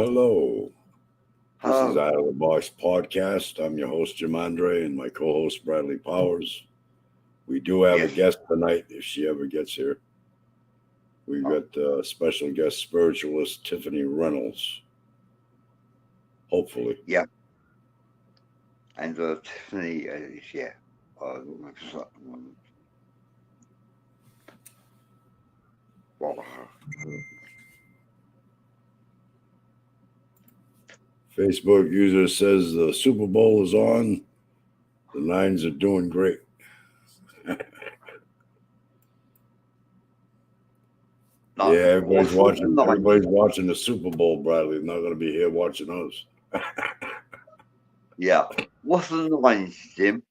Hello. This is Out of the Box Podcast. I'm your host, Jim Andre, and my co-host, Bradley Powers. We do have a guest tonight, if she ever gets here. We've got special guest spiritualist Tiffany Reynolds. Hopefully. Yeah. And Tiffany is, Facebook user says the Super Bowl is on. The Nines are doing great. No, yeah, everybody's watching the Super Bowl, Bradley. They're not going to be here watching us. Yeah. What's the Nines, Jim?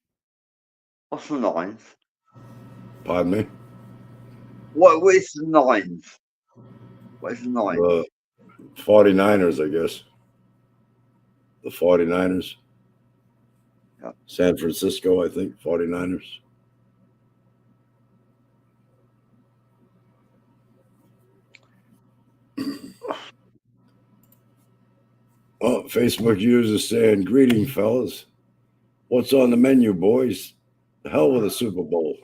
What's the Nines? Pardon me? What is the Nines? What is the Nines? The 49ers, I guess. The 49ers. Yeah. San Francisco, I think. 49ers. Oh, Facebook users saying, "Greeting, fellas. What's on the menu, boys? The hell with the Super Bowl."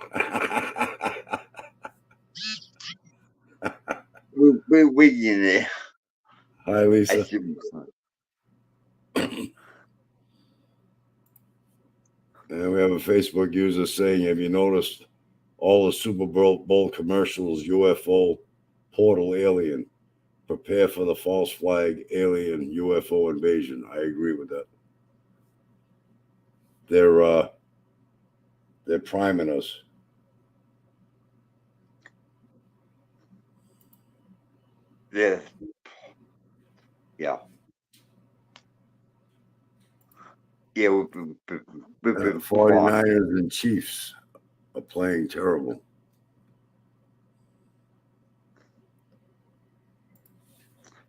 We're winning it. Hi, Lisa. And we have a Facebook user saying, "Have you noticed all the Super Bowl commercials, UFO, portal alien? Prepare for the false flag, alien, UFO invasion." I agree with that. They're priming us. Yeah. 49ers and Chiefs are playing terrible.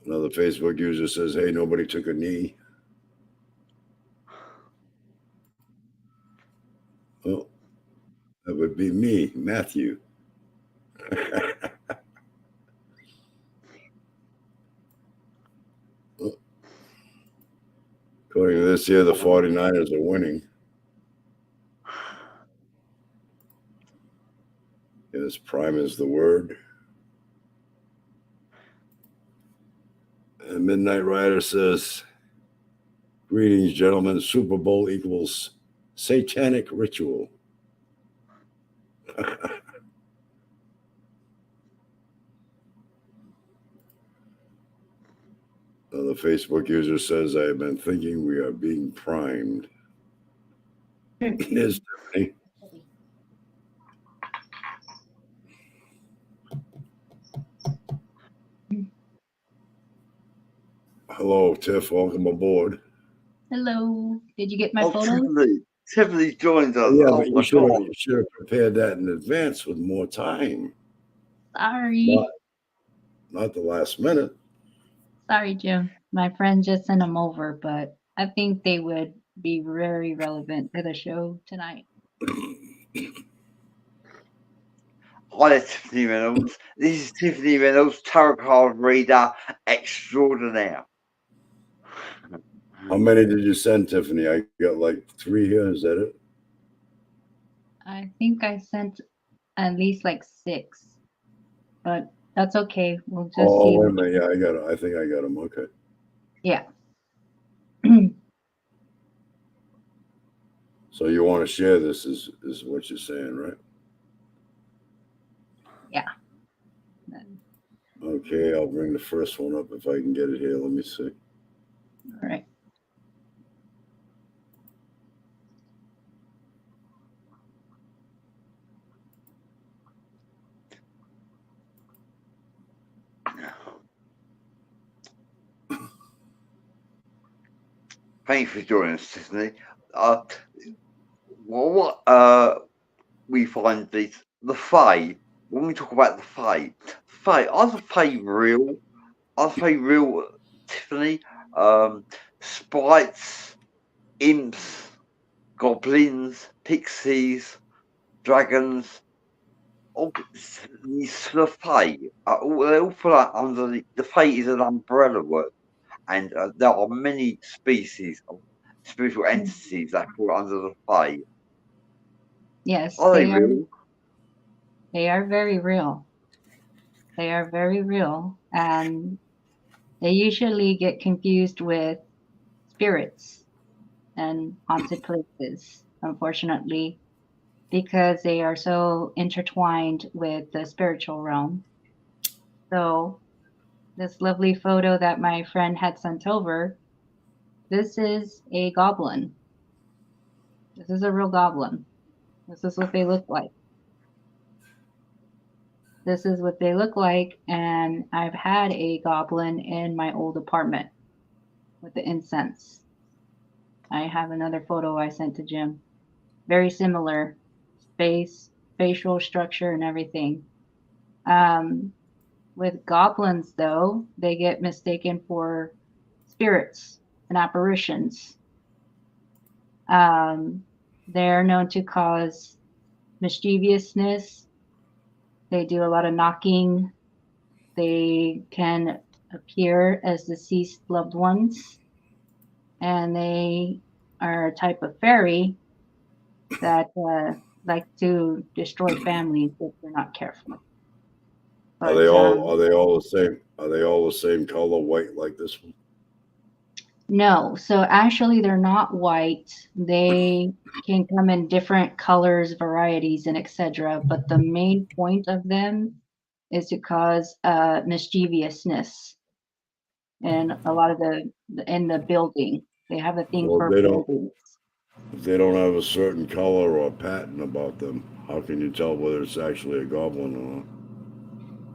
Another Facebook user says, "Hey, nobody took a knee." Well, that would be me, Matthew. According to this here, the 49ers are winning. Yes, prime is the word. And Midnight Rider says, "Greetings, gentlemen. Super Bowl equals satanic ritual. The Facebook user says, I have been thinking we are being primed. There's Tiffany. Hello, Tiff. Welcome aboard. Hello. Did you get my Oh, photos? Tiffany joined us. Yeah, Oh but my God. you should have prepared that in advance with more time. Sorry. Not the last minute. Sorry, Jim. My friend just sent them over, but I think they would be very relevant to the show tonight. Hi there, Tiffany Reynolds. This is Tiffany Reynolds, tarot card reader extraordinaire. How many did you send, Tiffany? I got like 3 here. Is that it? I think I sent at least like 6, but that's okay. We'll just Oh, see. wait a minute. Yeah, I got it. I think I got them. Okay. Yeah. So you want to share this is what you're saying, right? Yeah. Okay, I'll bring the first one up if I can get it here. Let me see. All right. Thank you for joining us, Tiffany. What we find these the Fae. When we talk about the Fae, are the Fae real? Are the Fae real, Tiffany? Sprites, imps, goblins, pixies, dragons. All these the Fae are they all fall under the Fae is an umbrella word, and there are many species of spiritual entities that fall under the Fae. Yes, Are they real? they are very real. They are very real, and they usually get confused with spirits and haunted places, unfortunately, because they are so intertwined with the spiritual realm. So, this lovely photo that my friend had sent over, this is a goblin. This is a real goblin. This is what they look like. This is what they look like, and I've had a goblin in my old apartment with the incense. I have another photo I sent to Jim. Very similar face, facial structure, and everything. Um, with goblins, though, they get mistaken for spirits and apparitions. Um, they're known to cause mischievousness. They do a lot of knocking. They can appear as deceased loved ones, and they are a type of fairy that like to destroy families if they're not careful. Are But they all the same? Are they all the same color, white like this one? no, so actually they're not white. They can come in different colors, varieties, and etc. But the main point of them is to cause mischievousness in a lot of in the building. They have a thing Well, for buildings. if they don't have a certain color or pattern about them, how can you tell whether it's actually a goblin or not?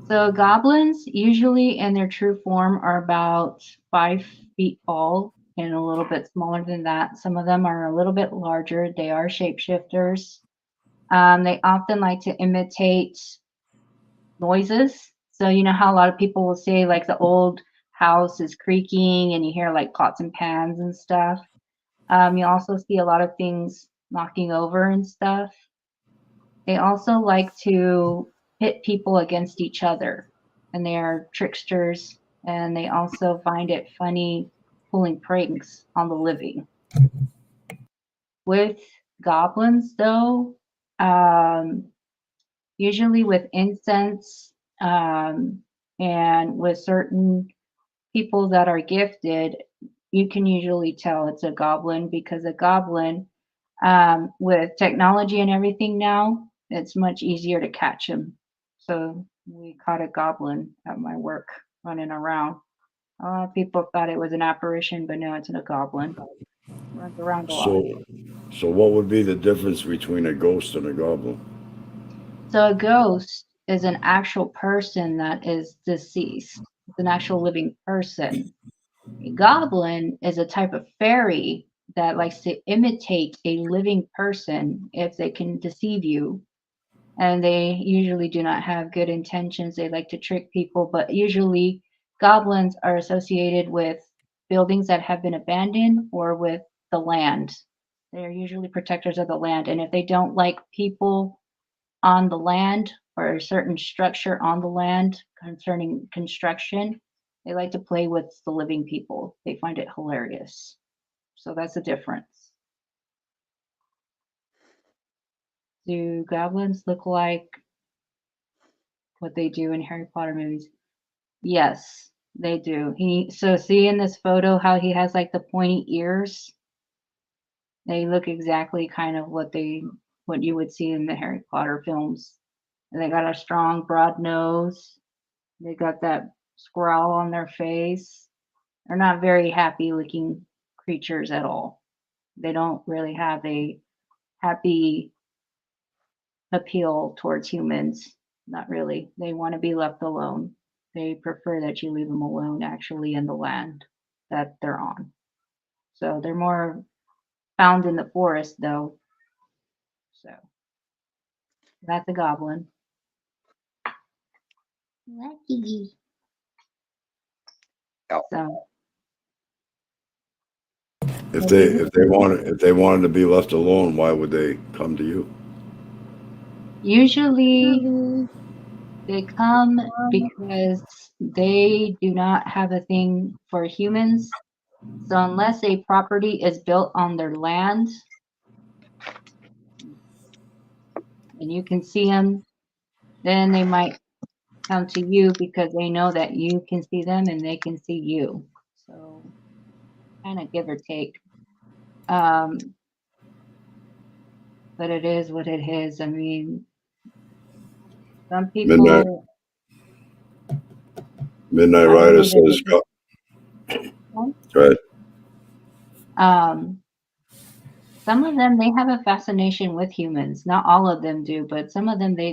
So goblins, usually in their true form, are about 5 feet tall and a little bit smaller than that. Some of them are a little bit larger. They are shapeshifters. They often like to imitate noises. So you know how a lot of people will say like the old house is creaking and you hear like pots and pans and stuff. You also see a lot of things knocking over and stuff. They also like to pit people against each other, and they are tricksters, and they also find it funny pulling pranks on the living. With goblins, though, um, usually with incense and with certain people that are gifted, you can usually tell it's a goblin because a goblin With technology and everything now, it's much easier to catch them. So we caught a goblin at my work running around. A lot of people thought it was an apparition, but no, it's a goblin. Runs around a lot. So what would be the difference between a ghost and a goblin? So a ghost is an actual person that is deceased. It's an actual living person. A goblin is a type of fairy that likes to imitate a living person if they can deceive you. And they usually do not have good intentions. They like to trick people, but usually goblins are associated with buildings that have been abandoned or with the land. They are usually protectors of the land. And if they don't like people on the land or a certain structure on the land concerning construction, they like to play with the living people. They find it hilarious. So that's the difference. Do goblins look like what they do in Harry Potter movies? Yes, they do. So see in this photo how he has like the pointy ears? They look exactly kind of what you would see in the Harry Potter films. And they got a strong broad nose. They got that scowl on their face. They're not very happy looking creatures at all. They don't really have a happy appeal towards humans. Not really. They want to be left alone. They prefer that you leave them alone actually in the land that they're on. So they're more found in the forest though. So that's a goblin. Lucky. Yeah. So If they wanted to be left alone, why would they come to you? usually they come because they do not have a thing for humans. So unless a property is built on their land and you can see them, then they might come to you because they know that you can see them and they can see you. So kind of give or take. Um, but it is what it is. I mean, some Midnight people, Midnight I don't Rider know the says, difference. go ahead. Um, some of them they have a fascination with humans. Not all of them do, but some of them they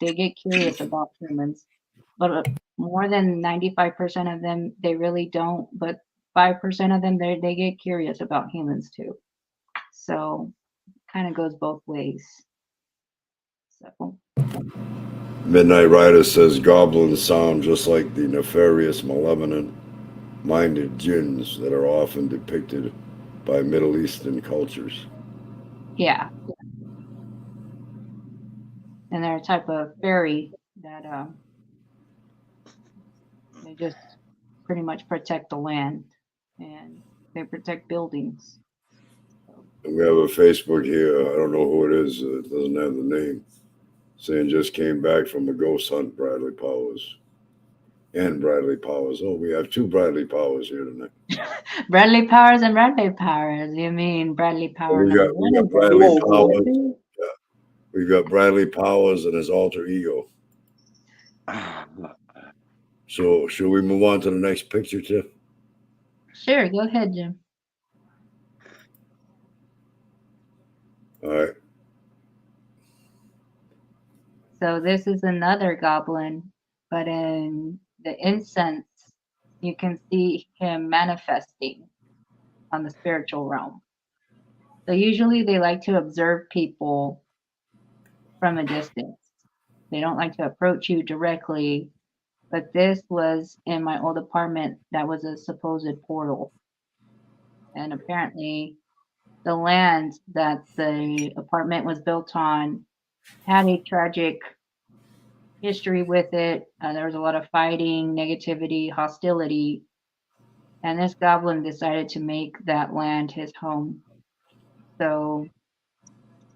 get curious about humans. But more than 95% of them they really don't. But 5% of them they get curious about humans too. So kind of goes both ways. So Midnight Rider says goblins sound just like the nefarious, malevolent minded jinns that are often depicted by Middle Eastern cultures. yeah, and they're a type of fairy that they just pretty much protect the land and they protect buildings. So, And we have a Facebook here. I don't know who it is. It doesn't have the name. Saying just came back from a ghost hunt, Bradley Powers. And Bradley Powers. Oh, we have two Bradley Powers here tonight. Bradley Powers and Bradley Powers. You mean Bradley So Power number we one got and Bradley Bradley Whoa, Power number whoa. Powers. two? Yeah. We got Bradley Powers and his alter ego. So should we move on to the next picture, Tiff? Sure, go ahead, Jim. All right. So this is another goblin, but in the incense, you can see him manifesting on the spiritual realm. So usually they like to observe people from a distance. They don't like to approach you directly, but this was in my old apartment that was a supposed portal. And apparently the land that the apartment was built on had a tragic history with it. There was a lot of fighting, negativity, hostility, and this goblin decided to make that land his home. So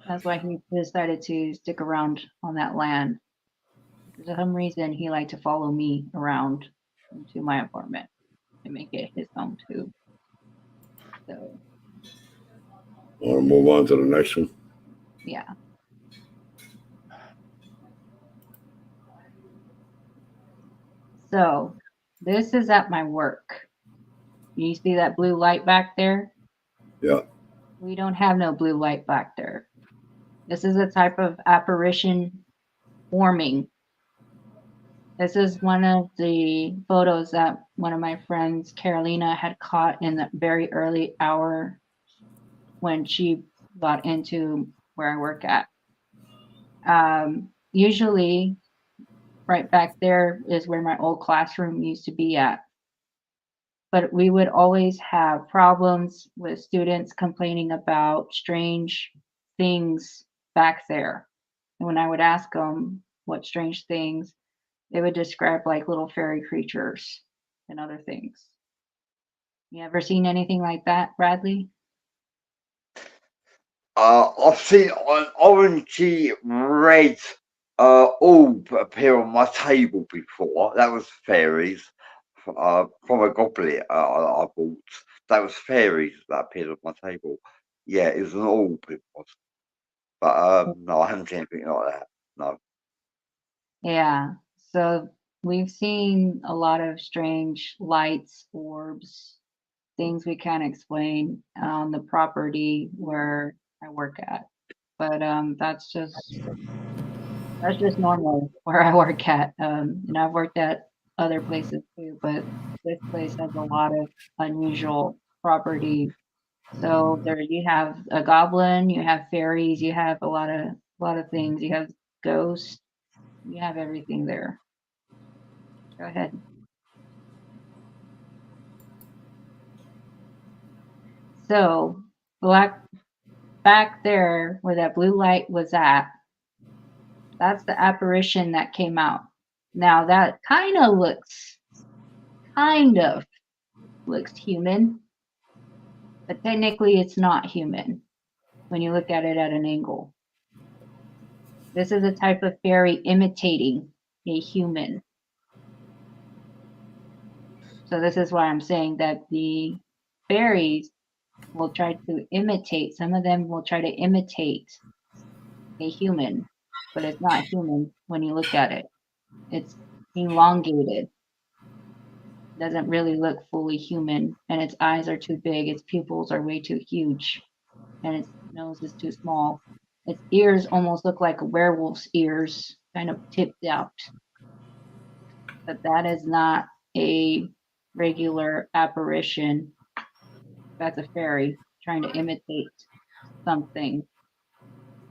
that's why he decided to stick around on that land. For some reason, he liked to follow me around into my apartment and make it his home too. So Want to move on to the next one? Yeah. So this is at my work. You see that blue light back there? Yeah. We don't have no blue light back there. This is a type of apparition forming. This is one of the photos that one of my friends, Carolina, had caught in the very early hour when she got into where I work at. Usually, right back there is where my old classroom used to be at. But we would always have problems with students complaining about strange things back there. And when I would ask them what strange things, they would describe like little fairy creatures and other things. You ever seen anything like that, Bradley? I've seen an orangey red orb appear on my table before. That was fairies from a goblet I bought. That was fairies that appeared on my table. Yeah, it was an orb, it was. But no, I haven't seen anything like that. No. Yeah. So we've seen a lot of strange lights, orbs, things we can't explain on the property where I work at. But that's just normal where I work at. And I've worked at other places too, but this place has a lot of unusual property. So there you have a goblin, you have fairies, you have a lot of things. You have ghosts, you have everything there. Go ahead. So back there where that blue light was at, that's the apparition that came out. Now that kind of looks human, but technically it's not human when you look at it at an angle. This is a type of fairy imitating a human. So this is why I'm saying that the fairies will try to imitate, some of them will try to imitate a human, but it's not human when you look at it. It's elongated, doesn't really look fully human, and its eyes are too big, its pupils are way too huge, and its nose is too small. Its ears almost look like a werewolf's ears, kind of tipped out. But that is not a regular apparition. That's a fairy trying to imitate something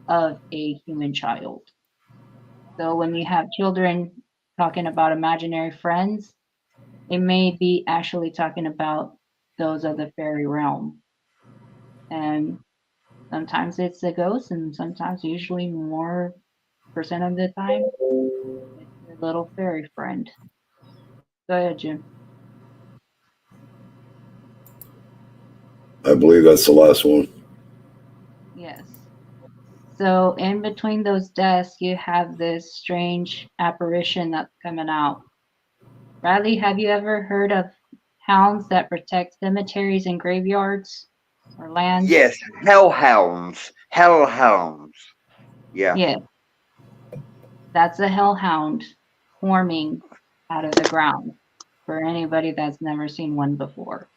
of a human child. So when you have children talking about imaginary friends, it may be actually talking about those of the fairy realm. And sometimes it's a ghost, and sometimes, usually more percent of the time, it's your little fairy friend. Go ahead, Jim. I believe that's the last one. Yes. So in between those desks, you have this strange apparition that's coming out. Bradley, have you ever heard of hounds that protect cemeteries and graveyards or lands? Yes, hellhounds. Hellhounds. Yeah. Yeah, that's a hellhound forming out of the ground for anybody that's never seen one before.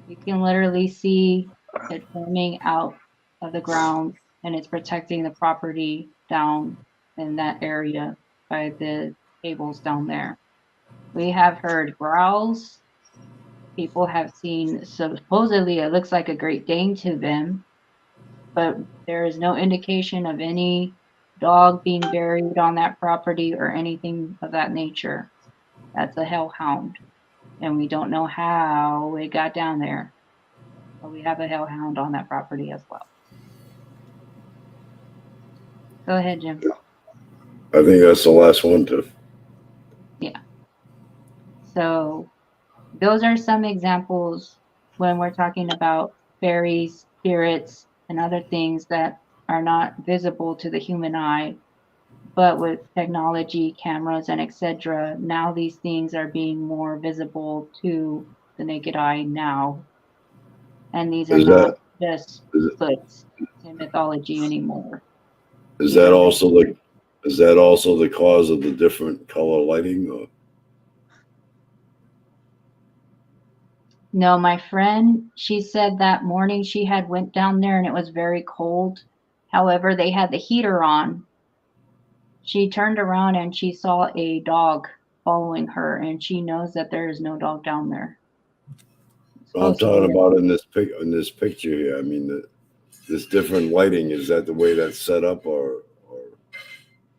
You can literally see it forming out of the ground, and it's protecting the property down in that area by the tables down there. We have heard growls. People have seen, supposedly it looks like a Great Dane to them, but there is no indication of any dog being buried on that property or anything of that nature. That's a hellhound, and we don't know how it got down there, but we have a hellhound on that property as well. Go ahead, Jim. I think that's the last one, too. Yeah. So those are some examples when we're talking about fairies, spirits, and other things that are not visible to the human eye. But with technology, cameras, and etc., now these things are being more visible to the naked eye now. And these are Is not that just Is, it, puts in mythology anymore. is that Because also the is that also the cause of the different color lighting? Or? no, my friend, she said that morning she had went down there and it was very cold. However, they had the heater on. She turned around and she saw a dog following her, and she knows that there is no dog down there. I'm Supposedly, talking about in this picture here. I mean, this different lighting, is that the way that's set up, or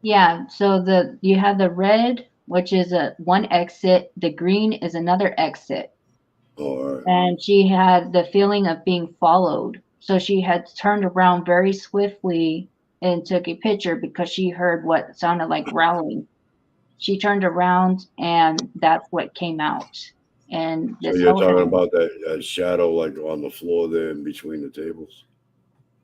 yeah. So you have the red, which is a one exit. The green is another exit, all right. and she had the feeling of being followed. So she had turned around very swiftly and took a picture because she heard what sounded like growling. She turned around, and that's what came out. And So this you're talking hellhound. about that shadow like on the floor there in between the tables?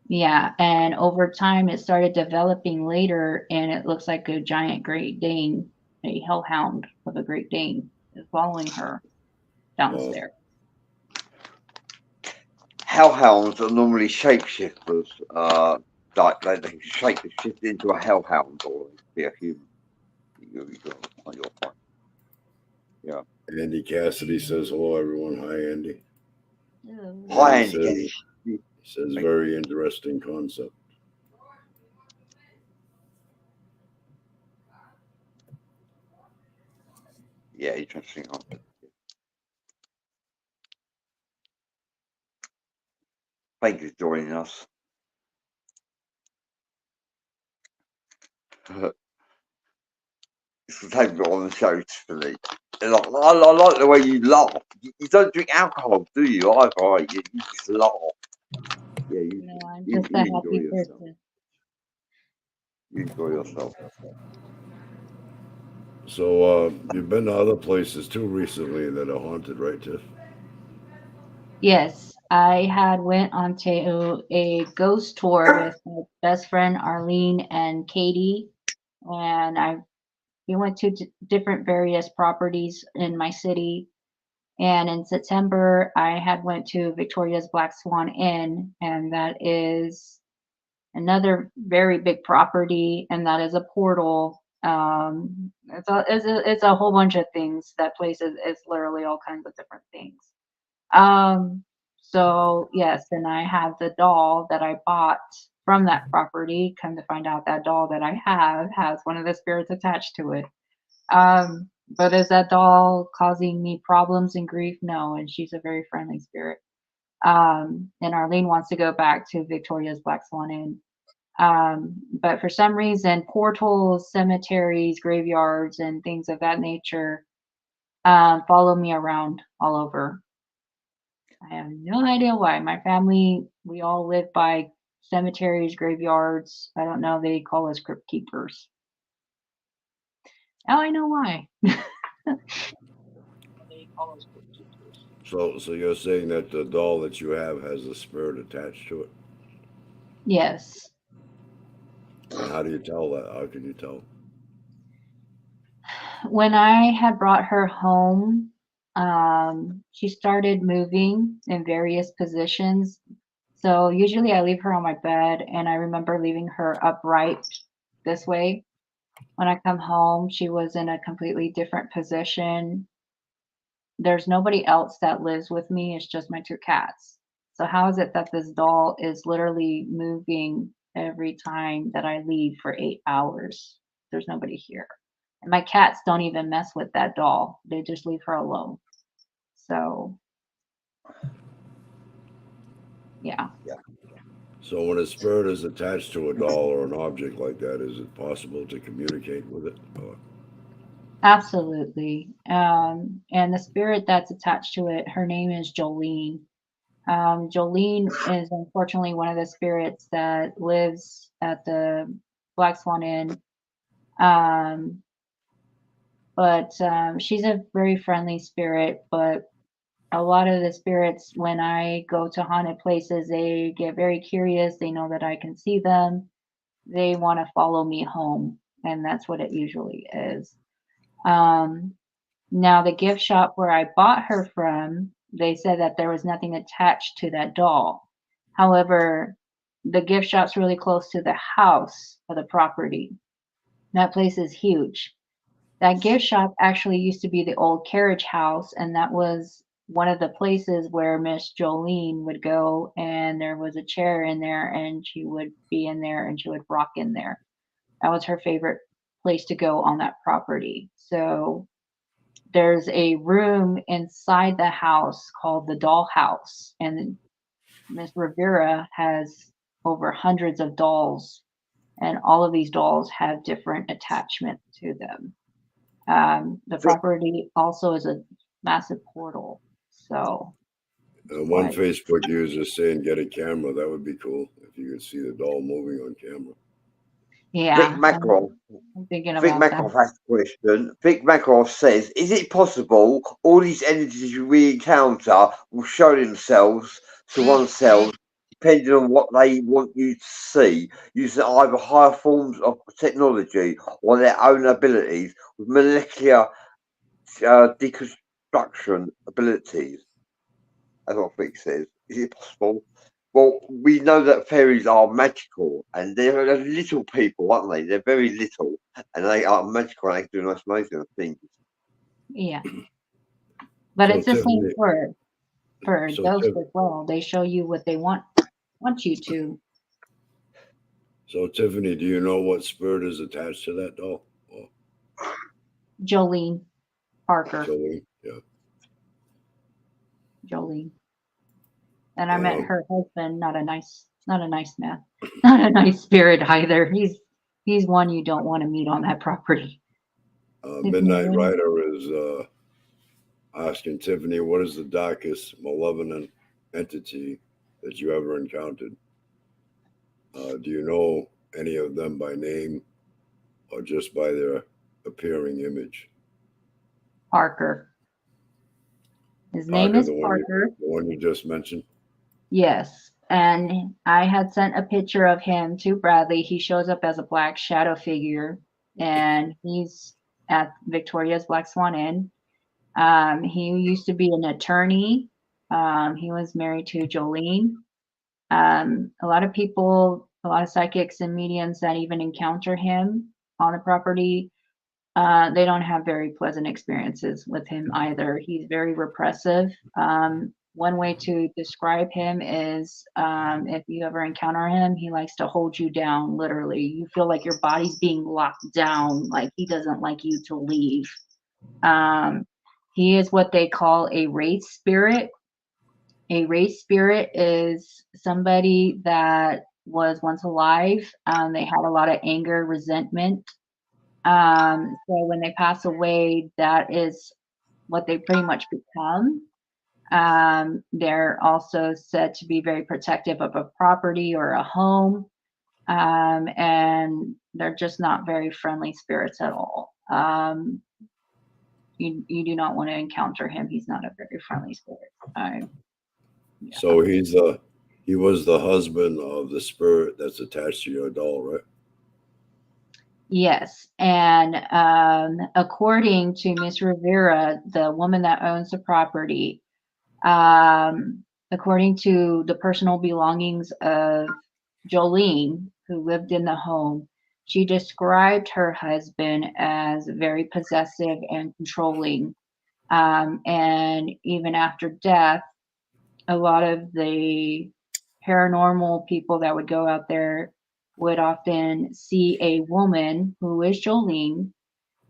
Yeah, and over time it started developing later, and it looks like a giant Great Dane, a hellhound of a Great Dane, is following her Uh, downstairs. Hellhounds are normally shapeshifters. Like they can shift into a hellhound or be a human. You're on your point. Yeah. Andy Cassidy says hello, everyone. Hi, Andy. Ew. And Hi, he Andy. says Getty. very interesting concept. Yeah, interesting answer. Thank you for joining us. It's the time on the show, Tiffany. I like the way you laugh. You don't drink alcohol, do you? Either, right? You just laugh. Yeah, No, I'm you just a enjoy happy yourself. person. You enjoy yourself. So you've been to other places too recently that are haunted, right, Tiff? Yes, I had went onto a ghost tour with my best friend Arlene and Katie, and we went to different various properties in my city. And in September, I had went to Victoria's Black Swan Inn, and that is another very big property, and that is a portal. It's a whole bunch of things. That place is literally all kinds of different things. So yes, and I have the doll that I bought from that property. Come to find out, that doll that I have has one of the spirits attached to it. But is that doll causing me problems and grief? No, and she's a very friendly spirit. And Arlene wants to go back to Victoria's Black Swan Inn. But for some reason, portals, cemeteries, graveyards, and things of that nature follow me around all over. I have no idea why. My family, we all live by cemeteries, graveyards. I don't know. They call us crypt keepers. Now I know why. They call us crypt keepers. So you're saying that the doll that you have has a spirit attached to it? Yes. And how do you tell that? How can you tell? When I had brought her home, she started moving in various positions. So usually I leave her on my bed, and I remember leaving her upright this way. When I come home, she was in a completely different position. There's nobody else that lives with me. It's just my two cats. So how is it that this doll is literally moving every time that I leave for 8 hours? There's nobody here. And my cats don't even mess with that doll. They just leave her alone. So yeah, So when a spirit is attached to a doll or an object like that, is it possible to communicate with it? absolutely. And the spirit that's attached to it, her name is Jolene. Jolene is unfortunately one of the spirits that lives at the Black Swan Inn. Um, but she's a very friendly spirit. But a lot of the spirits, when I go to haunted places, they get very curious. They know that I can see them. They want to follow me home, and that's what it usually is. Um, Now, the gift shop where I bought her from, they said that there was nothing attached to that doll. However, the gift shop's really close to the house of the property. That place is huge. That gift shop actually used to be the old carriage house, and that was one of the places where Miss Jolene would go, and there was a chair in there, and she would be in there and she would rock in there. That was her favorite place to go on that property. So there's a room inside the house called the doll house, and Miss Rivera has over hundreds of dolls, and all of these dolls have different attachments to them. The Vic, property also is a massive portal. So, One what? Facebook user is saying get a camera. That would be cool if you could see the doll moving on camera. Vic Yeah, Macroff. I'm thinking Vic about that. Macroff asked a question. Vic Macroff says, "Is it possible all these energies we encounter will show themselves to oneself, depending on what they want you to see, using either higher forms of technology or their own abilities with molecular deconstruction abilities?" That's what Vic says. Is it possible? Well, we know that fairies are magical, and they're little people, aren't they? They're very little, and they are magical, and they do nice, amazing things. Yeah, but So it's the same Tiffany, for so ghosts Tiff, as well. They show you what they want you to. so Tiffany, do you know what spirit is attached to that doll? Oh, Jolene Parker, Jolene, yeah. Jolene, and I met Um, her husband. Not a nice man, not a nice spirit either. He's one you don't want to meet on that property. Tiffany Midnight Reynolds. Rider is asking Tiffany, what is the darkest malevolent entity that you ever encountered? Do you know any of them by name or just by their appearing image? Parker. His name Parker, is Parker. the one you just mentioned. Yes. And I had sent a picture of him to Bradley. He shows up as a black shadow figure, and he's at Victoria's Black Swan Inn. He used to be an attorney. He was married to Jolene. A lot of people, a lot of psychics and mediums that even encounter him on the property, they don't have very pleasant experiences with him either. He's very repressive. One way to describe him is if you ever encounter him, he likes to hold you down, literally. You feel like your body's being locked down, like he doesn't like you to leave. Um, he is what they call a race spirit. A race spirit is somebody that was once alive. They had a lot of anger, resentment, so when they pass away, that is what they pretty much become. They're also said to be very protective of a property or a home, and they're just not very friendly spirits at all. You do not want to encounter him. He's not a very friendly spirit. Yeah. So he was the husband of the spirit that's attached to your doll, right? Yes, and according to Miss Rivera, the woman that owns the property, according to the personal belongings of Jolene, who lived in the home, she described her husband as very possessive and controlling. And even after death, a lot of the paranormal people that would go out there would often see a woman who is Jolene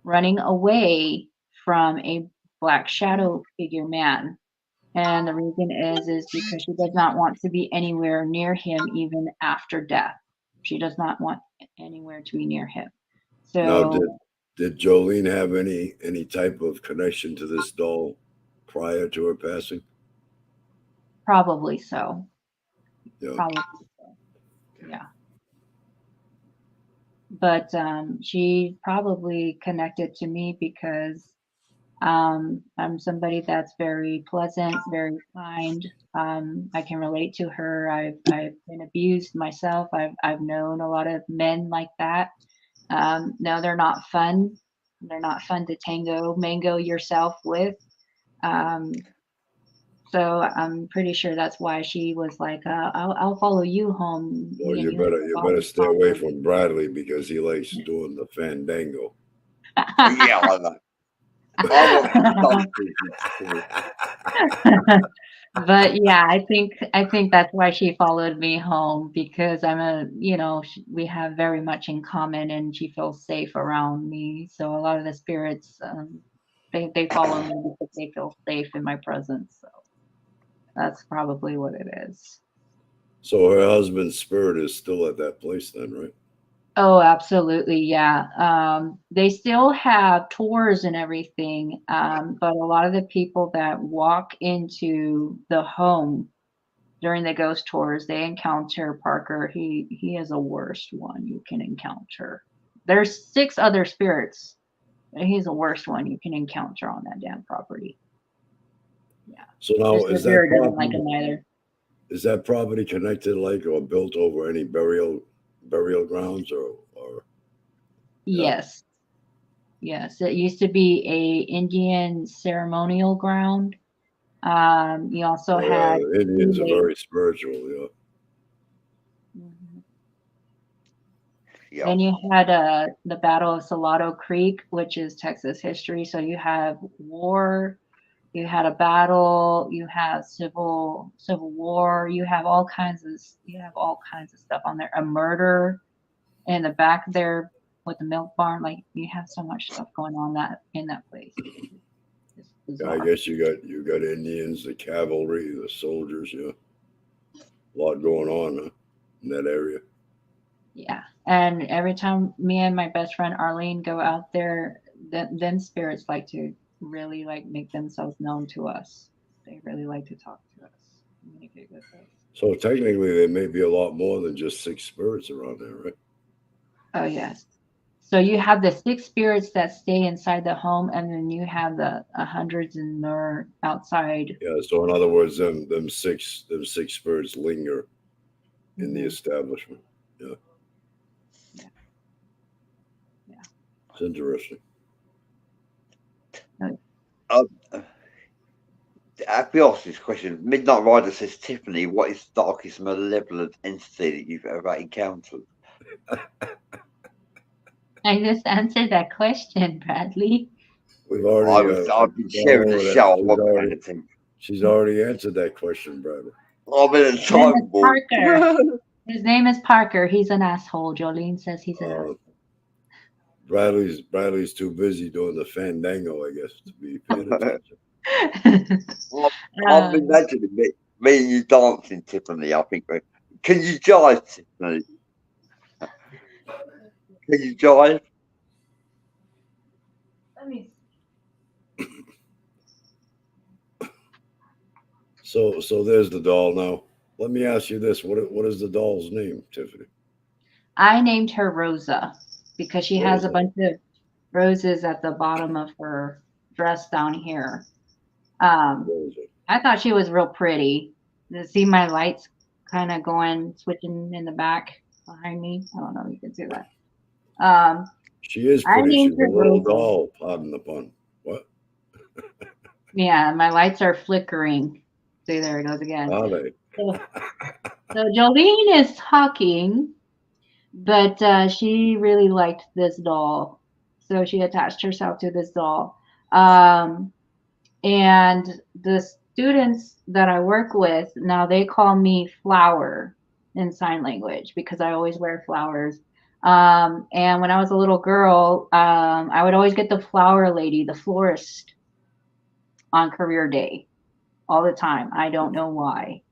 running away from a black shadow figure man. And the reason is because she does not want to be anywhere near him even after death. She does not want anywhere to be near him. Now, So did Jolene have any type of connection to this doll prior to her passing? probably so. Yeah. Probably so. Yeah. But she probably connected to me because I'm somebody that's very pleasant, very kind. I can relate to her. I've been abused myself. I've known a lot of men like that. No, they're not fun. They're not fun to mango yourself with. Um, So I'm pretty sure that's why she was like, I'll follow you home. Well, Me and you you have better a you lot better in stay away from Bradley because he likes doing the fandango. Yeah, I know. I want to But yeah, I think that's why she followed me home because we have very much in common and she feels safe around me. So a lot of the spirits, they follow me because they feel safe in my presence. So that's probably what it is. So her husband's spirit is still at that place then, right? Oh, absolutely. Yeah. They still have tours and everything. But a lot of the people that walk into the home during the ghost tours, they encounter Parker. He is the worst one you can encounter. There's 6 other spirits, but he's the worst one you can encounter on that damn property. Yeah. So now Mr. Bear doesn't like him either. is that property connected like or built over any burial grounds or yeah? Yes. Yes. It used to be a Indian ceremonial ground. You also Oh yeah, had the Indians are very spiritual, yeah. Mhm. Yeah. Then you had the Battle of Salado Creek, which is Texas history. So you have war, you had a battle, you have civil war, you have all kinds of stuff on there. A murder in the back there with the milk barn. Like you have so much stuff going on that in that place. It's Yeah, I bizarre. guess you got Indians, the cavalry, the soldiers, yeah. A lot going on, huh, in that area. Yeah. And every time me and my best friend Arlene go out there, them spirits like to really like make themselves known to us. They really like to talk to us, communicate with us. So technically there may be a lot more than just 6 spirits around there, right? Oh yes. So you have the 6 spirits that stay inside the home, and then you have the hundreds and more outside. Yeah, so in other words, them six spirits linger in the Hmm. establishment. Yeah, Yeah, yeah. it's interesting. Uh, Um, I'll be honest with this question. Midnight Rider says, Tiffany, what is the darkest malevolent entity that you've ever encountered? I just answered that question, Bradley. We've already I've been gone sharing the over that. show. I'm not paying attention. She's already answered that question, Bradley. I'm in a His name is time warp. Parker. His name is Parker. He's an asshole. Jolene says he's an Uh, asshole. Bradley's too busy doing the fandango, I guess, to be paying attention. I'm um, imagining me and you dancing, Tiffany. I think. Can you jive, Tiffany? Can you jive? let me. So there's the doll now. Let me ask you this: what is the doll's name, Tiffany? I named her Rosa because she has a Rosa. bunch of roses at the bottom of her dress down here. Um, Rosa. I thought she was real pretty. You see my lights kind of going, switching in the back behind me. I don't know if you can see that. Um, She is I pretty. named She's a her little Rosa. doll. Pardon the pun. What Yeah, my lights are flickering. See, there it goes again. are they? So Jolene is talking, but she really liked this doll. So she attached herself to this doll. And the students that I work with now, they call me Flower in sign language because I always wear flowers. And when I was a little girl, I would always get the flower lady, the florist, on career day all the time. I don't know why.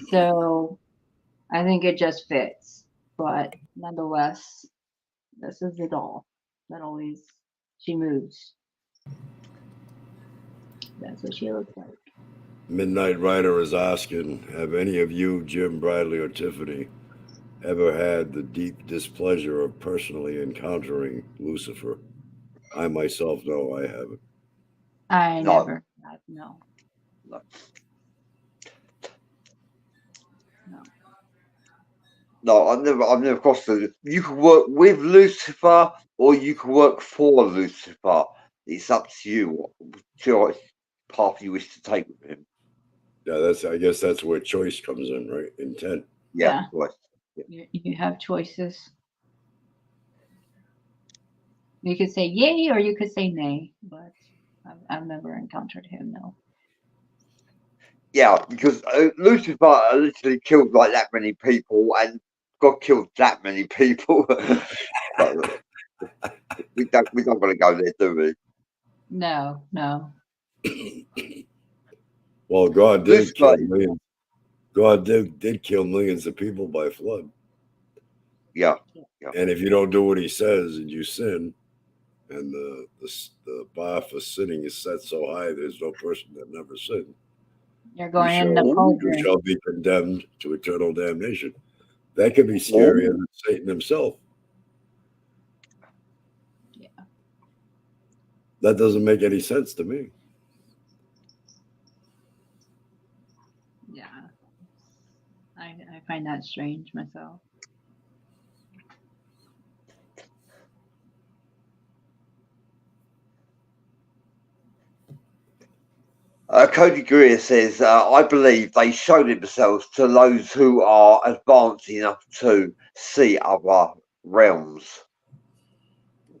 So I think it just fits. But nonetheless, this is the doll that always she moves. That's what she looks like. Midnight Rider is asking: have any of you, Jim, Bradley, or Tiffany, ever had the deep displeasure of personally encountering Lucifer? I myself know I haven't. I No, never have, no, no, no. no. I've never crossed the. You can work with Lucifer, or you can work for Lucifer. It's up to you what choice path you wish to take with him. Yeah, I guess that's where choice comes in, right? Intent. Yeah. Yeah. Right. You have choices. You could say yay or you could say nay, but I've never encountered him, no. Yeah, because Lucifer literally killed like that many people, and God killed that many people. But we don't want to go there, do we? No, no. Well, God did Lucifer, kill millions. God did kill millions of people by flood. yeah. And if you don't do what he says and you sin, and the bar for sinning is set so high, there's no person that never sinned. You're going in the You cauldron. shall be condemned to eternal damnation. That could be scarier than Satan himself. Yeah. That doesn't make any sense to me. Yeah. I find that strange myself. Cody Greer says, I believe they show themselves to those who are advanced enough to see other realms.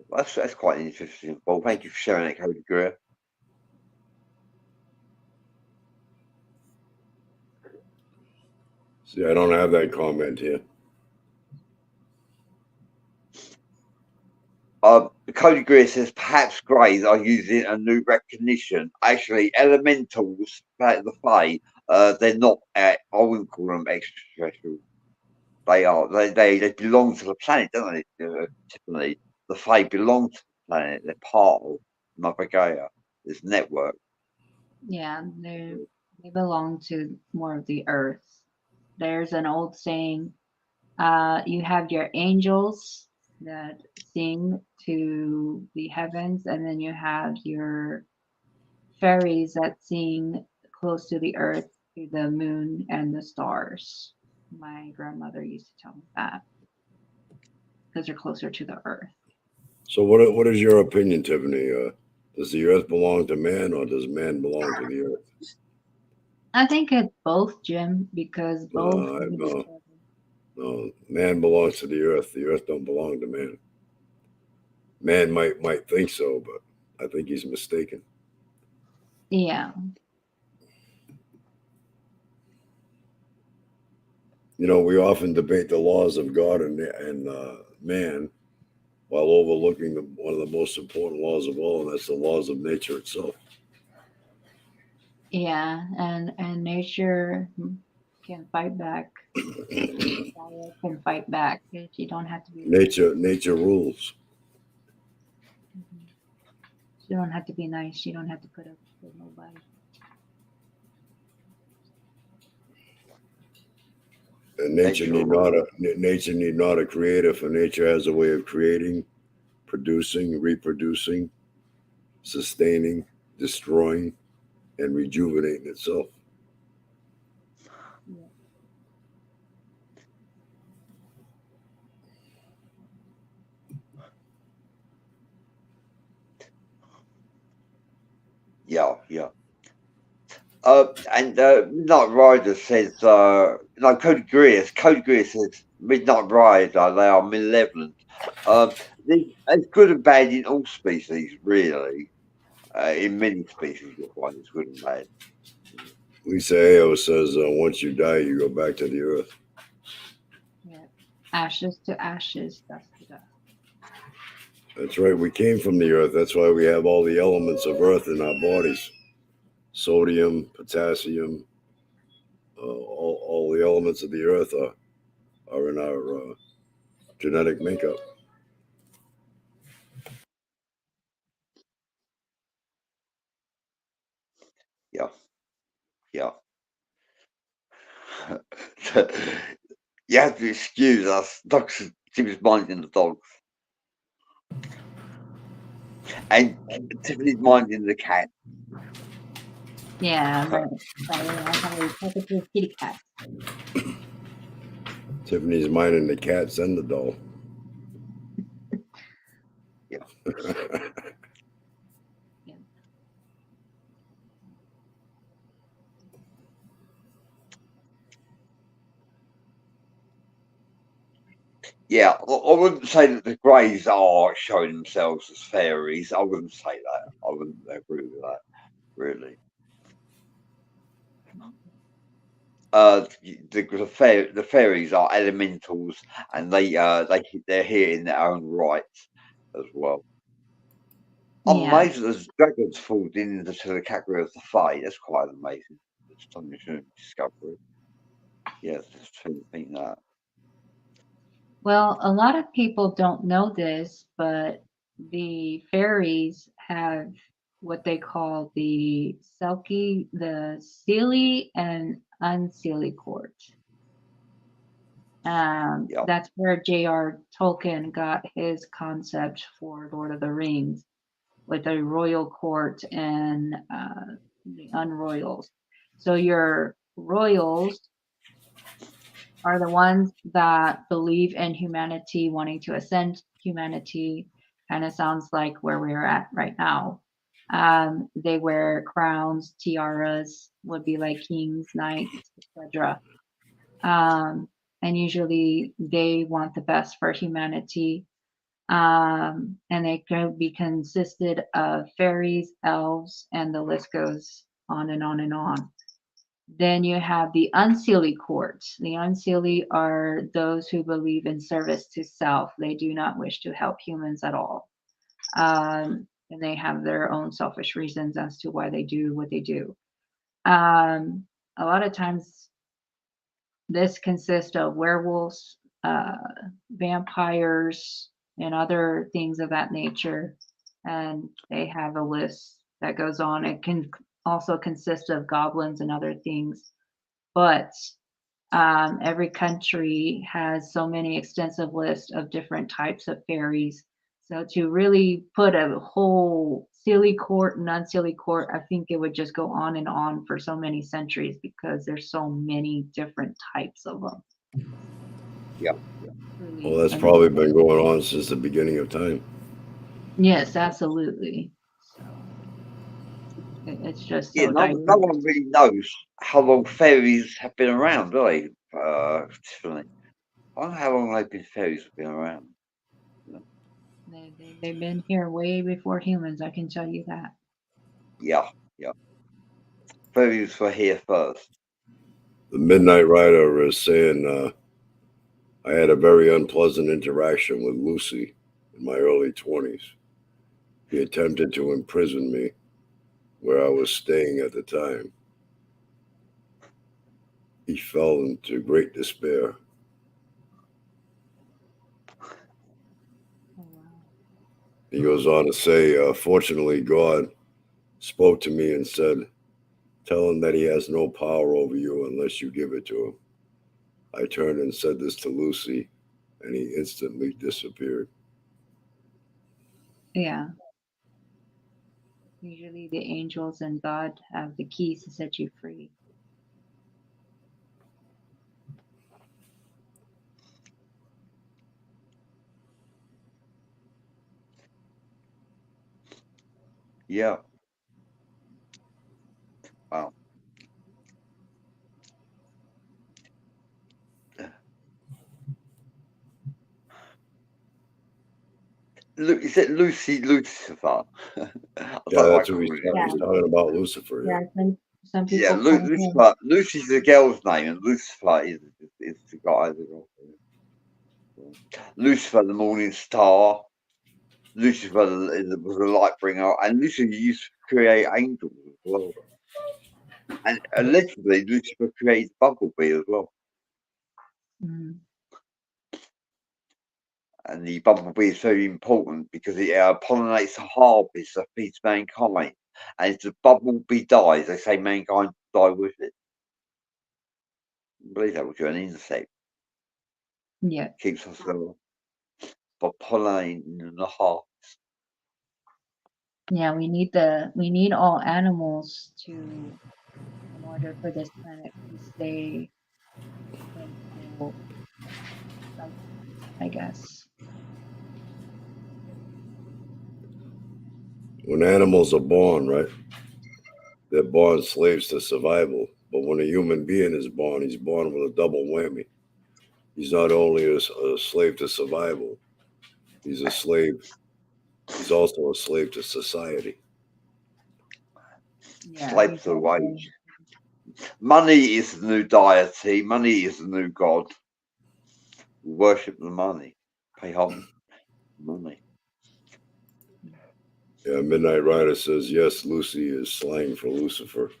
That's quite interesting. Well, thank you for sharing that, Cody Greer. See, I don't have that comment here. Cody Greer says perhaps Greys are using a new recognition. Actually, elementals, the Fae, they're not. I wouldn't call them extraterrestrial. They are. They belong to the planet, don't they? Typically, the Fae belong to the planet. They're part of Mother Gaia. This network. Yeah, they belong to more of the earth. There's an old saying, you have your angels that sing to the heavens, and then you have your fairies that sing close to the earth, to the moon and the stars. My grandmother used to tell me that because they're closer to the earth. So, what is your opinion, Tiffany? Does the earth belong to man, or does man belong to the earth? I think it's both, Jim, because both need each other. No, man belongs to the earth. The earth don't belong to man. Man might think so, but I think he's mistaken. Yeah. You know, we often debate the laws of God and man, while overlooking one of the most important laws of all, and that's the laws of nature itself. Yeah, and nature can fight back. Can fight back. You don't have to be Nature rules. You don't have to be nice. You don't have to put up with nobody. And nature need not a creator, for nature has a way of creating, producing, reproducing, sustaining, destroying, and rejuvenating itself. Yeah. And Midnight Rider says, no, Cody Greer says, Midnight Rider, they are malevolent. It's good and bad in all species, really. In many species, you'll find it's good and bad. Lisa Ayo says, once you die, you go back to the earth. Yeah. Ashes to ashes, dust to dust. That's right. We came from the earth. That's why we have all the elements of earth in our bodies. Sodium, potassium, all the elements of the earth are in our genetic makeup. Yeah. You have to excuse us. Jim's minding the dogs. And Tiffany's minding the cat. Yeah, but I talk to a kitty cat. Tiffany's minding the cats and the doll. Yeah. Yeah, I wouldn't say that the Greys are showing themselves as fairies. I wouldn't say that. I wouldn't agree with that, really. The fairies are elementals, and they're here in their own right as well. I'm Yeah. amazed that the dragons fall into the category of the Fae. That's quite an amazing, astonishing discovery. Yes, just think that. Well, a lot of people don't know this, but the fairies have what they call the Seelie and Unseelie court. Yeah, That's where J.R. Tolkien got his concept for Lord of the Rings, with a royal court and the unroyals. So your royals are the ones that believe in humanity, wanting to ascend humanity. Kind of sounds like where we're at right now. They wear crowns, tiaras, would be like kings, knights, etc. And usually they want the best for humanity. And they could be consisted of fairies, elves, and the list goes on and on and on. Then you have the unseelie court. The unseelie are those who believe in service to self. They do not wish to help humans at all. And they have their own selfish reasons as to why they do what they do. A lot of times, this consists of werewolves, vampires, and other things of that nature. And they have a list that goes on. It can also consist of goblins and other things. But every country has so many extensive lists of different types of fairies. So to really put a whole silly court and non-silly court, I think it would just go on and on for so many centuries because there's so many different types of them. yeah. Well, Really that's probably amazing. been going on since the beginning of time. Yes, absolutely. So it's just Yeah, so no diverse. one really knows how long fairies have been around, do they, Tiffany? I don't know how long fairies have been around. They've been here way before humans, I can tell you that. Yeah, yeah. Fairies were here first. The Midnight Rider is saying I had a very unpleasant interaction with Lucy in my early 20s. He attempted to imprison me where I was staying at the time. He fell into great despair. Oh, wow. He goes on to say, fortunately, God spoke to me and said, tell him that he has no power over you unless you give it to him. I turned and said this to Lucy, and he instantly disappeared. Yeah. Usually the angels and God have the keys to set you free. Yeah. Wow. Is it Lucifer? I Yeah, don't that's like who calling Yeah. he's talking about, Lucifer. Yeah. Yeah. Some it. Yeah, people call him. Lucifer. Lucy's the girl's name, and Lucifer is the guy. Lucifer, the morning star. Lucifer was a light bringer, and Lucifer used to create angels as well. And allegedly, Lucifer created Bumblebee as well. Mm, And the bumblebee is very important because it pollinates the harvest that feeds mankind. And if the bumblebee dies, they say mankind die with it. I believe that was an insect. yeah. Keeps us by pollinating the harvest. Yeah. We need all animals in order for this planet to stay in full cycle, I guess. When animals are born, right, they're born slaves to survival. But when a human being is born, he's born with a double whammy. He's not only a slave to survival, he's a slave. He's also a slave to society. Yeah, Slave he's to the also, wage. Money is the new deity. Money is the new god. We worship the money. Pay home money. Yeah, Midnight Rider says, yes, Lucy is slang for Lucifer.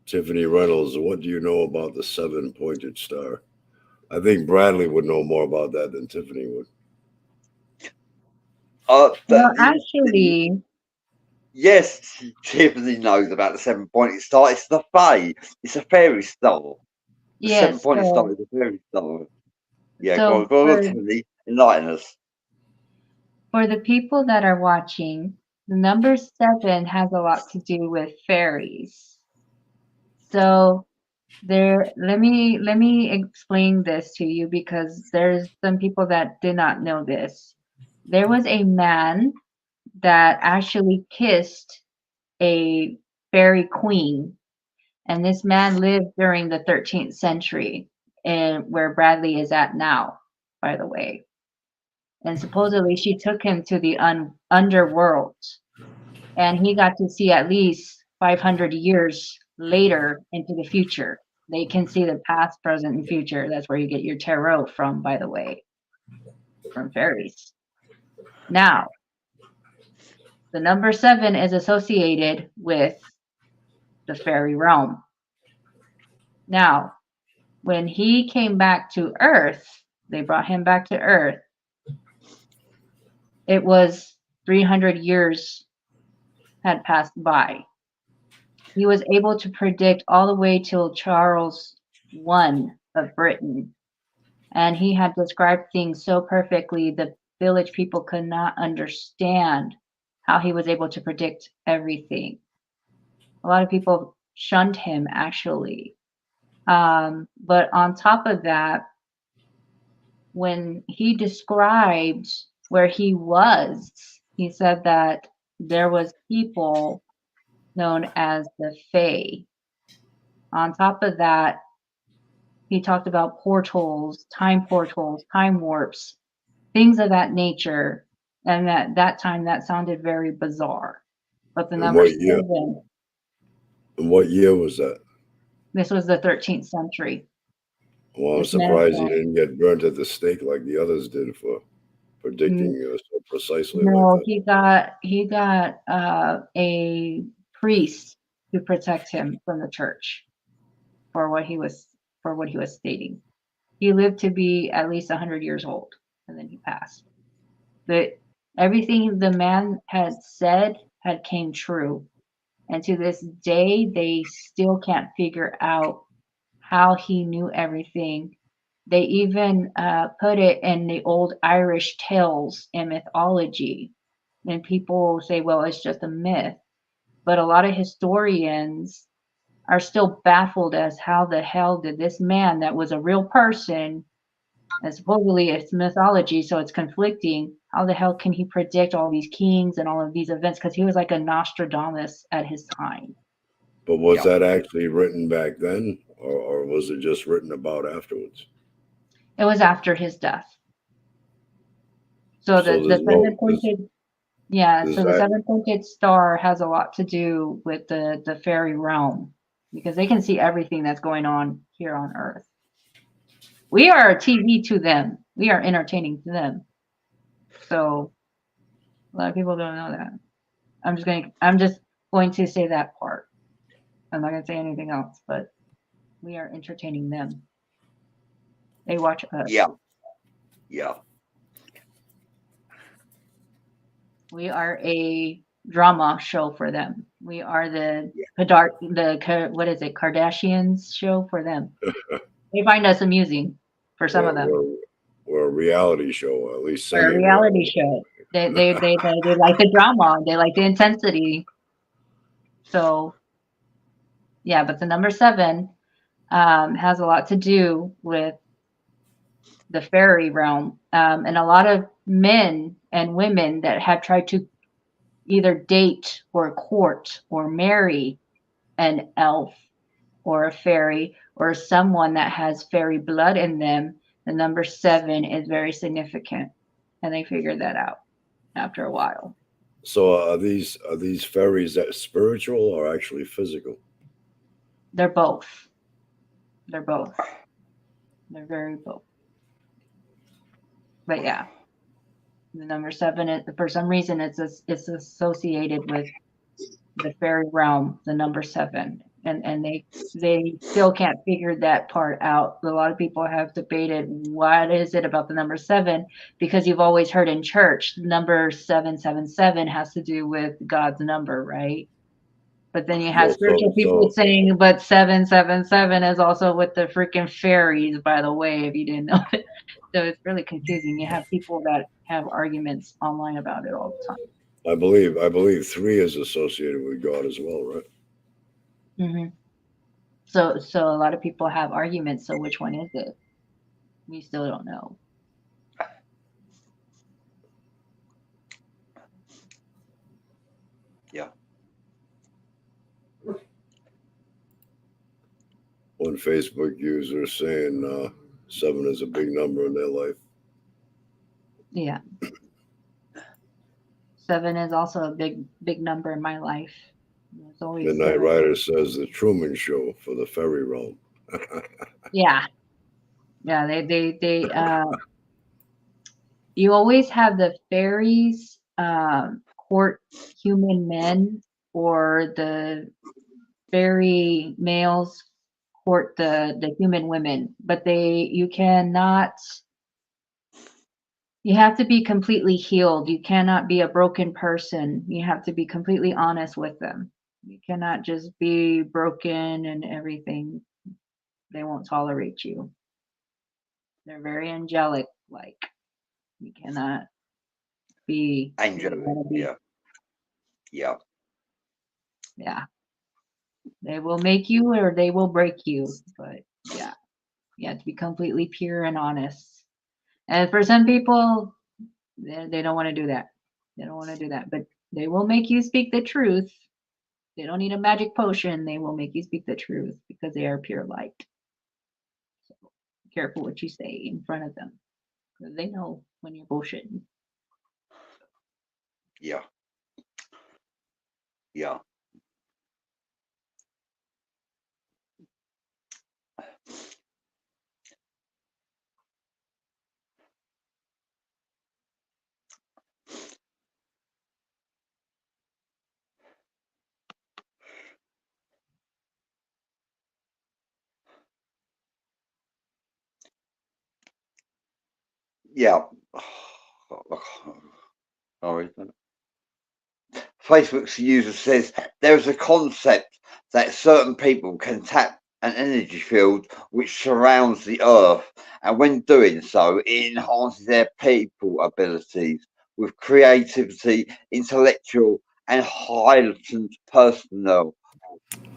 Tiffany Reynolds, what do you know about the seven-pointed star? I think Bradley would know more about that than Tiffany would. well, actually, Yes, Tiffany knows about the 7-pointed star. It's the Fae. It's a fairy star. The yes. 7-pointed star is a fairy star. Yeah, So go on, Tiffany. Enlighten us. for the people that are watching, the number 7 has a lot to do with fairies. So let me explain this to you because there's some people that did not know this. There was a man that actually kissed a fairy queen, and this man lived during the 13th century, and where Bradley is at now, by the way. And supposedly she took him to the underworld, and he got to see at least 500 years later into the future. They can see the past, present, and future. That's where you get your tarot from, by the way, from fairies. Now, the number 7 is associated with the fairy realm. Now, when he came back to Earth, they brought him back to Earth. It was 300 years had passed by. He was able to predict all the way till Charles I of Britain. And he had described things so perfectly, the village people could not understand how he was able to predict everything. A lot of people shunned him, actually. But on top of that, when he described where he was, he said that there was people known as the Fae. On top of that, he talked about portals, time warps, things of that nature. And that time that sounded very bizarre. But the And number what year? 7, And what year was that? this was the 13th century. Well, I'm This man surprised he said, didn't get burnt at the stake like the others did for predicting so precisely like no, that. he got a priest to protect him from the church for what he was stating. He lived to be at least 100 years old, and then he passed. But everything the man had said had came true, and to this day they still can't figure out how he knew everything. They even put it in the old Irish tales and mythology. And people say, well, it's just a myth. But a lot of historians are still baffled as how the hell did this man that was a real person, and supposedly it's mythology, so it's conflicting. How the hell can he predict all these kings and all of these events? Because he was like a Nostradamus at his time. But was that actually written back then, or was it just written about afterwards? It was after his death. So So the seven pointed, yeah. So the that, 7-pointed star has a lot to do with the fairy realm because they can see everything that's going on here on Earth. We are a TV to them. We are entertaining to them. So a lot of people don't know that. I'm just going to say that part. I'm not going to say anything else, but we are entertaining them. They watch us. Yeah. We are a drama show for them. We are the what is it, Kardashians show for them. They find us amusing for some of them. we're a reality show, at least We're a reality show. They like the drama. They like the intensity. So yeah, but the number 7 has a lot to do with the fairy realm, and a lot of men and women that have tried to either date or court or marry an elf or a fairy or someone that has fairy blood in them, the number 7 is very significant. And they figured that out after a while. So are these fairies that spiritual or actually physical? They're both. They're both. They're very both. But yeah, the number 7 is, for some reason it's associated with the fairy realm, the number 7, and they still can't figure that part out. A lot of people have debated what is it about the number 7, because you've always heard in church number 777 has to do with God's number, right? But then you have Well, spiritual people saying, but 777 is also with the freaking fairies, by the way, if you didn't know it. So it's really confusing. You have people that have arguments online about it all the time. I believe 3 is associated with God as well, right? Hmm. So a lot of people have arguments. So which one is it? We still don't know. Yeah. One Facebook user saying 7 is a big number in their life. Yeah. 7 is also a big number in my life. It's always Midnight 7. Rider says the Truman Show for the fairy realm. Yeah. Yeah. They you always have the fairies court human men, or the fairy males court the human women, but you cannot, you have to be completely healed. You cannot be a broken person. You have to be completely honest with them. You cannot just be broken and everything. They won't tolerate you. They're very angelic, like you cannot be Angelic. Yeah. Yeah. Yeah. They will make you or they will break you. But yeah, you have to be completely pure and honest. And for some people, they don't want to do that. They don't want to do that. But they will make you speak the truth. They don't need a magic potion. They will make you speak the truth because they are pure light. So be careful what you say in front of them because they know when you're bullshitting. Yeah. Yeah. Yeah. Sorry. Facebook's user says there is a concept that certain people can tap an energy field which surrounds the earth, and when doing so, it enhances their people abilities with creativity, intellectual, and heightened personal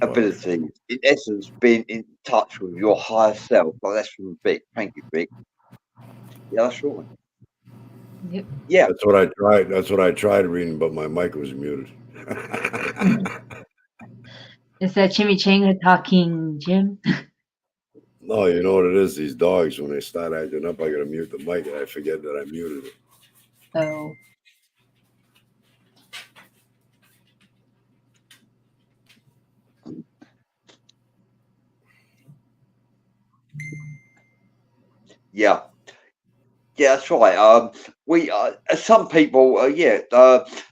abilities. In essence, being in touch with your higher self. Well, that's from Vic. Thank you, Vic. Yeah, that's right. Yep. Yeah. That's what I tried. That's what I tried reading, but my mic was muted. It's that chimichanga talking, Jim. No, you know what it is? These dogs, when they start acting up, I gotta mute the mic, and I forget that I muted it. Oh. Yeah. Yeah, that's right. We some people,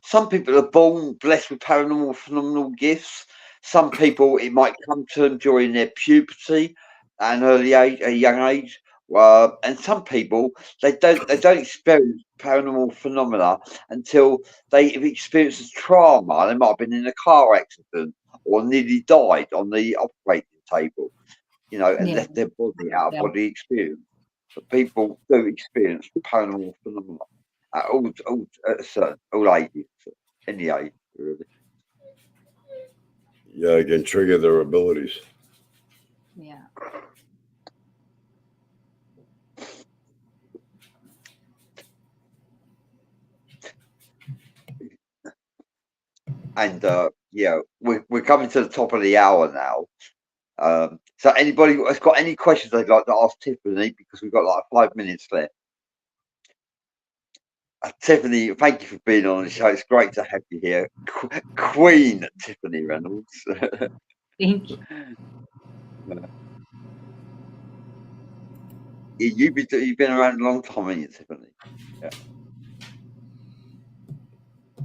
some people are born blessed with paranormal phenomenal gifts. Some people it might come to them during their puberty, at an early age, a young age. And some people they don't experience paranormal phenomena until they have experienced a trauma. They might have been in a car accident or nearly died on the operating table, and Yeah. left their body out of Yeah. body experience. But people do experience paranormal phenomena at all ages, any age, really. Yeah, it can trigger their abilities. Yeah. And we're coming to the top of the hour now. So anybody has got any questions they'd like to ask Tiffany, because we've got like 5 minutes left. Tiffany, thank you for being on the show. It's great to have you here. Queen Tiffany Reynolds. Thank you. You've been around a long time, haven't you, Tiffany? Yeah.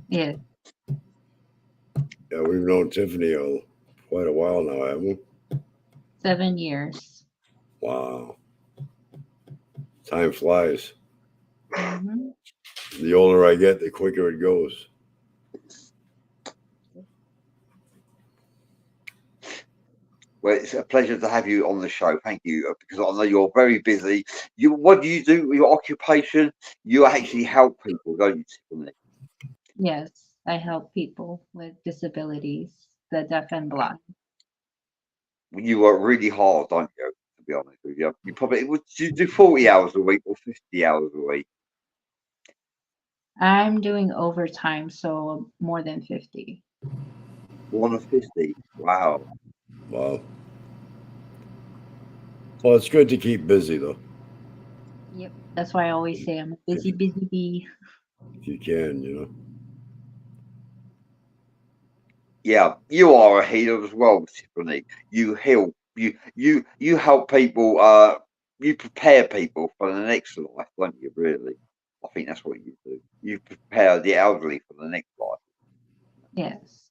Yeah, Yeah, we've known Tiffany quite a while now, haven't we? 7 years. Wow. Time flies. Hmm. The older I get, the quicker it goes. Well, it's a pleasure to have you on the show. Thank you, because I know you're very busy. What do you do with your occupation? You actually help people, don't you, Tiffany? Yes, I help people with disabilities, the deaf and blind. You work really hard, don't you? To be honest with you, you do 40 hours a week or 50 hours a week. I'm doing overtime, so more than 50. 150. Wow. Wow. Well, it's good to keep busy, though, Yep. That's why I always say I'm a busy, busy bee. if you can, Yeah, you are a healer as well, Tiffany. You heal. You help people. You prepare people for the next life, don't you? Really, I think that's what you do. You prepare the elderly for the next life. Yes.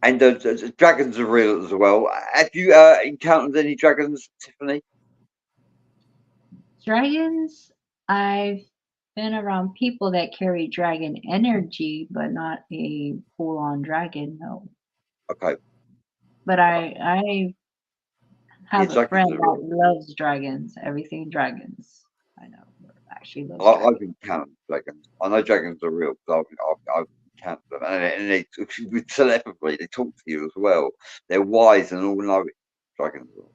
And the dragons are real as well. Have you encountered any dragons, Tiffany? Dragons, I've been around people that carry dragon energy, but not a full-on dragon, no. Okay. But I Yeah, have a dragons friend are that real. loves dragons, everything dragons. I know, or actually loves I've dragons. encountered dragons. I know dragons are real because I've encountered them, and they with telepathy. They talk to you as well. They're wise and all knowing. Dragons are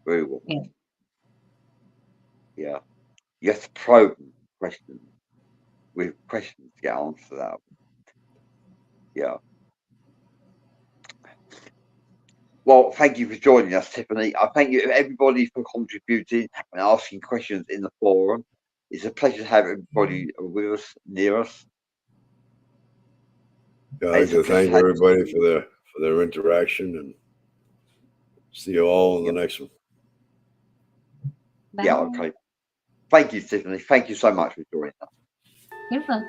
very wise. Yeah. Yeah, you have to probe them, questions with questions to get answers out of them. Yeah. Well, thank you for joining us, Tiffany. I thank you everybody for contributing and asking questions in the forum. It's a pleasure to have everybody with us, near us. I'd And like it's a to pleasure thank to have everybody for their interaction, and see you all in you. the next one. Yeah, Bye. okay. Thank you, Tiffany. Thank you so much for joining us. You're welcome.